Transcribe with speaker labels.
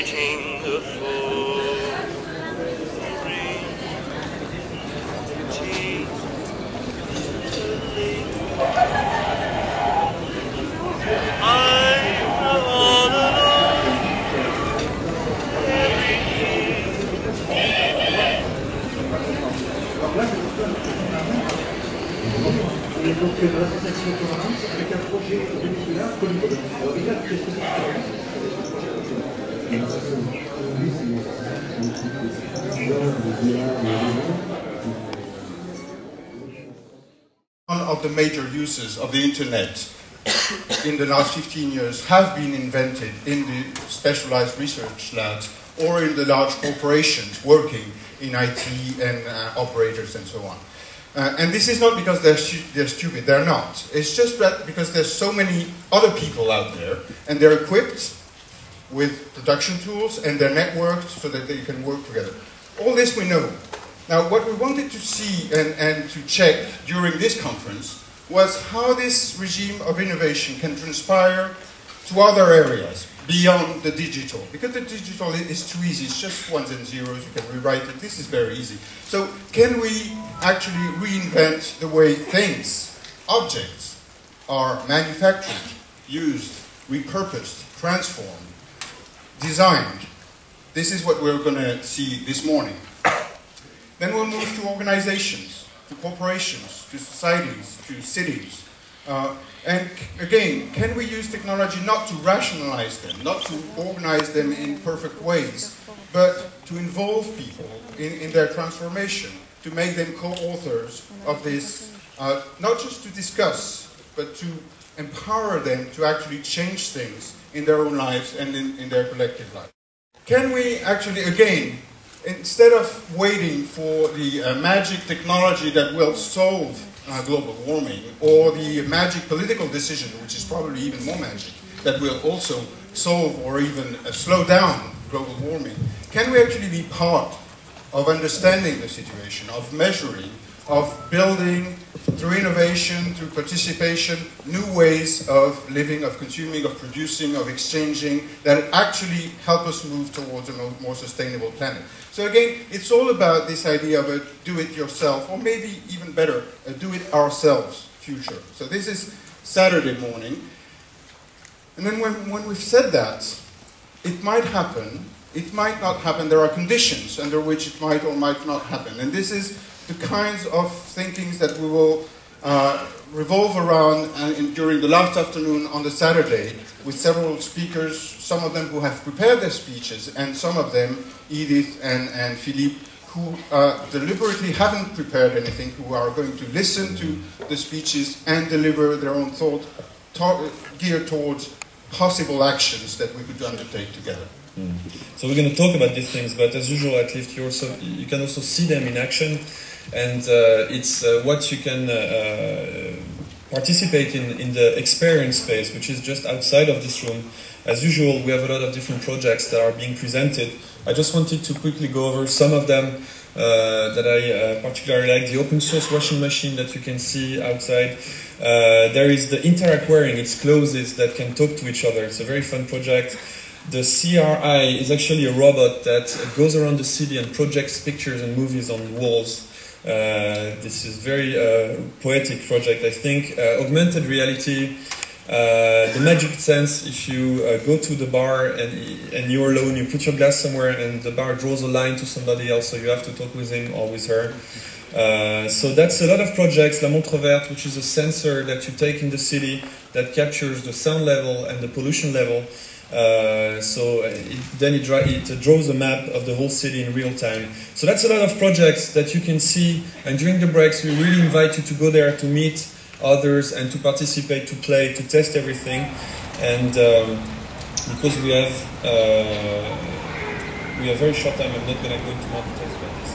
Speaker 1: waiting for
Speaker 2: Et donc la transaction commence avec un projet véhiculaire connu. Alors regarde qu'est-ce que
Speaker 3: One of the major uses of the internet in the last 15 years have been invented in the specialized research labs or in the large corporations working in IT and operators and so on. And this is not because they're stupid, they're not. It's just that because there's so many other people out there and they're equipped with production tools and they're networked so that they can work together. All this we know. Now what we wanted to see and to check during this conference was how this regime of innovation can transpire to other areas beyond the digital. Because the digital is too easy, it's just ones and zeros, you can rewrite it, this is very easy. So can we actually reinvent the way things, objects, are manufactured, used, repurposed, transformed, designed? This is what we're going to see this morning. Then we'll move to organizations, to corporations, to societies, to cities. And again, can we use technology not to rationalize them, not to organize them in perfect ways, but to involve people in their transformation, to make them co-authors of this, not just to discuss, but to empower them to actually change things in their own lives and in their collective life. Can we actually, again, instead of waiting for the magic technology that will solve global warming, or the magic political decision, which is probably even more magic, that will also solve or even slow down global warming, can we actually be part of understanding the situation, of measuring, of building, through innovation, through participation, new ways of living, of consuming, of producing, of exchanging, that actually help us move towards a more sustainable planet? So again, it's all about this idea of a do-it-yourself, or maybe even better, a do-it-ourselves future. So this is Saturday morning. And then when we've said that, it might happen, it might not happen. There are conditions under which it might or might not happen. And this is the kinds of thinkings that we will revolve around during the last afternoon on the Saturday with several speakers, some of them who have prepared their speeches, and some of them, Edith and Philippe, who deliberately haven't prepared anything, who are going to listen to the speeches and deliver their own thought geared towards possible actions that we could undertake together.
Speaker 4: So we're going to talk about these things, but as usual at Lift, you can also see them in action, and it's what you can participate in the experience space, which is just outside of this room. As usual, we have a lot of different projects that are being presented. I just wanted to quickly go over some of them that I particularly like. The open source washing machine that you can see outside. There is the Interact Wearing, it's clothes that can talk to each other. It's a very fun project. The CRI is actually a robot that goes around the city and projects pictures and movies on walls. This is a very poetic project, I think. Augmented reality, the magic sense, if you go to the bar and you're alone, you put your glass somewhere and the bar draws a line to somebody else, so you have to talk with him or with her. So that's a lot of projects. La Montre Verte, which is a sensor that you take in the city that captures the sound level and the pollution level. Then it draws a map of the whole city in real time. So that's a lot of projects that you can see, and during the breaks we really invite you to go there to meet others and to participate, to play, to test everything. And because we have very short time, I'm not going to go into more details about this.